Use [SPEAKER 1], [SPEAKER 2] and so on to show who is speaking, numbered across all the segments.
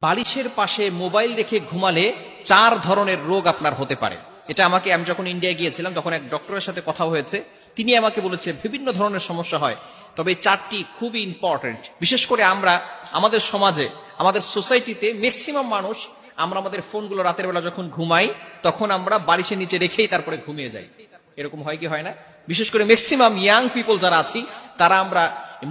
[SPEAKER 1] বালিশের পাশে মোবাইল রেখে ঘুমালে 4 ধরনের রোগ আপনার হতে পারে। এটা আমি যখন ইন্ডিয়া গিয়েছিলাম তখন এক ডক্টরের সাথে কথা হয়েছে, তিনি আমাকে বলেছে বিভিন্ন ধরনের সমস্যা হয়, তবে 4টি খুবই ইম্পর্টেন্ট। বিশেষ করে আমরা আমাদের সমাজে, আমাদের সোসাইটিতে ম্যাক্সিমাম মানুষ আমরা আমাদের ফোনগুলো রাতের বেলা যখন ঘুমাই তখন আমরা বালিশের নিচে রেখেই তারপরে ঘুমিয়ে যাই। এরকম হয় কি হয় না? বিশেষ করে ম্যাক্সিমাম ইয়াং পিপল যারা আছি তারা আমরা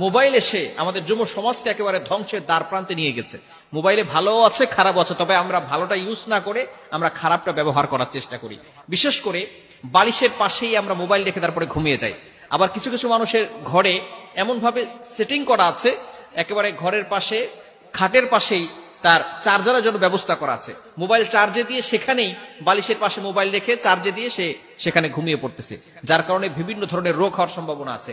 [SPEAKER 1] মোবাইল এসে আমাদের যুব সমাজকে একেবারে ধ্বংসের দ্বার প্রান্তে নিয়ে গেছে। মোবাইলে ভালো আছে, খারাপ আছে, তবে আমরা ভালোটা ইউজ না করে আমরা খারাপটা ব্যবহার করার চেষ্টা করি। বিশেষ করে বালিশের পাশেই আমরা মোবাইল রেখে তারপরে ঘুমিয়ে যাই। আবার কিছু কিছু মানুষের ঘরে এমন ভাবে সেটিং করা আছে, একেবারে ঘরের পাশে খাটের পাশেই তার চার্জারের জন্য ব্যবস্থা করা আছে। মোবাইল চার্জে দিয়ে সেখানেই বালিশের পাশে মোবাইল রেখে চার্জে দিয়ে সে সেখানে ঘুমিয়ে পড়তেছে, যার কারণে বিভিন্ন ধরনের রোগ হওয়ার সম্ভাবনা আছে।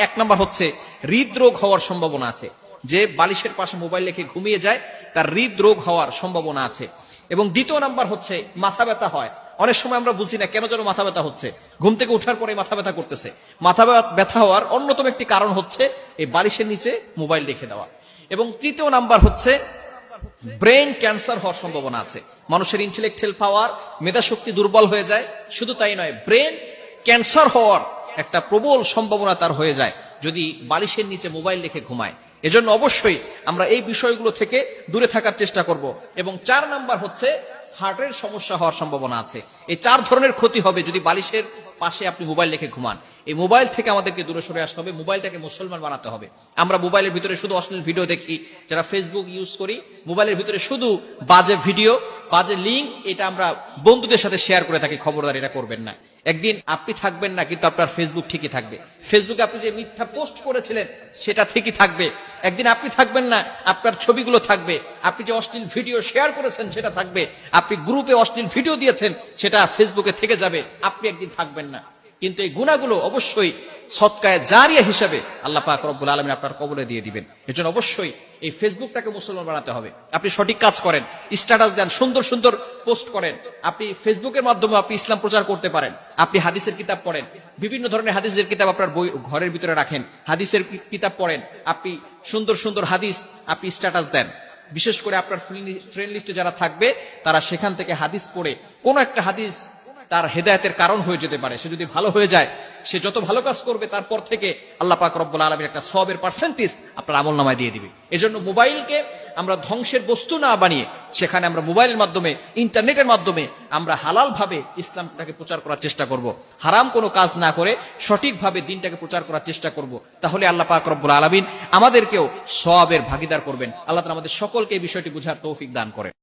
[SPEAKER 1] এক নাম্বার হচ্ছে হৃদরোগ হওয়ার সম্ভাবনা আছে। যে বালিশের পাশে মোবাইল রেখে ঘুমিয়ে যায় তার হৃদরোগ হওয়ার সম্ভাবনা আছে। এবং দ্বিতীয় নাম্বার হচ্ছে মাথা ব্যথা হয়। অনেক সময় আমরা বুঝি না কেন যেন মাথা ব্যথা হচ্ছে, ঘুম থেকে ওঠার পরে মাথা ব্যথা করতেছে। মাথা ব্যথা হওয়ার অন্যতম একটি কারণ হচ্ছে এই বালিশের নিচে মোবাইল রেখে দেওয়া। এবং তৃতীয় নাম্বার হচ্ছে ব্রেন ক্যান্সার হওয়ার সম্ভাবনা আছে। মানুষের ইন্টেলেকচুয়াল পাওয়ার, মেধা শক্তি দুর্বল হয়ে যায়। শুধু তাই নয়, ব্রেন ক্যান্সার হওয়ার একটা প্রবল সম্ভাবনা তার হয়ে যায় যদি বালিশের নিচে মোবাইল রেখে ঘুমায়। এজন্য অবশ্যই আমরা এই বিষয়গুলো থেকে দূরে থাকার চেষ্টা করব। এবং 4 নাম্বার হচ্ছে হার্টের সমস্যা হওয়ার সম্ভাবনা আছে। এই 4 ধরনের ক্ষতি হবে যদি বালিশের পাশে আপনি মোবাইল রেখে ঘুমান। এই মোবাইল থেকে আমাদেরকে দূরে সরে আসতে হবে, মোবাইলটাকে মুসলমান বানাতে হবে। আমরা মোবাইলের ভিতরে শুধু অশ্লীল ভিডিও দেখি, যারা ফেসবুক ইউজ করি মোবাইলের ভিতরে শুধু বাজে ভিডিও, বাজে লিঙ্ক, এটা আমরা বন্ধুদের সাথে শেয়ার করে থাকি। খবরদার এটা করবেন না। একদিন আপনি থাকবেন না, কিন্তু আপনার ফেসবুক ঠিকই থাকবে। ফেসবুকে আপনি যে মিথ্যা পোস্ট করেছিলেন সেটা ঠিকই থাকবে। একদিন আপনি থাকবেন না, আপনার ছবিগুলো থাকবে। আপনি যে অশ্লীল ভিডিও শেয়ার করেছেন সেটা থাকবে। আপনি গ্রুপে অশ্লীল ভিডিও দিয়েছেন সেটা ফেসবুকে থেকে যাবে। আপনি একদিন থাকবেন না। কিন্তু এই গুনাহগুলো অবশ্যই সদকায়ে জারিয়া হিসেবে আল্লাহ পাক রব্বুল আলামিন আপনার কবরে দিয়ে দিবেন। এজন্য অবশ্যই এই ফেসবুকটাকে মুসলমান বানাতে হবে। আপনি সঠিক কাজ করেন, স্ট্যাটাস দেন, সুন্দর সুন্দর পোস্ট করেন। আপনি ফেসবুকের মাধ্যমে আপনি ইসলাম প্রচার করতে পারেন। আপনি হাদিসের কিতাব পড়েন, বিভিন্ন ধরনের হাদিসের কিতাব আপনার বই ঘরের ভিতরে রাখেন, হাদিসের কিতাব পড়েন। আপনি সুন্দর সুন্দর হাদিস আপনি স্ট্যাটাস দেন। বিশেষ করে আপনার ফ্রেন্ড লিস্টে যারা থাকবে তারা সেখান থেকে হাদিস পড়ে কোন একটা হাদিস তার হেদায়েতের কারণ হয়ে যেতে পারে। সে যদি ভালো হয়ে যায়, সে যত ভালো কাজ করবে তারপর থেকে আল্লাহ পাক রব্বুল আলামিন একটা সওয়াবের পার্সেন্টেজ আপনার আমলনামায় দিয়ে দিবে। এজন্য মোবাইলকে আমরা ধ্বংসের বস্তু না বানিয়ে সেখানে আমরা মোবাইলের মাধ্যমে, ইন্টারনেটের মাধ্যমে আমরা হালাল ভাবে ইসলামটাকে প্রচার করার চেষ্টা করব। হারাম কোনো কাজ না করে সঠিকভাবে দিনটাকে প্রচার করার চেষ্টা করব। তাহলে আল্লাহ পাক রব্বুল আলামিন আমাদেরকেও সওয়াবের ভাগীদার করবেন। আল্লাহ তাআলা আমাদের সকলকে এই বিষয়টি বুঝার তৌফিক দান করেন।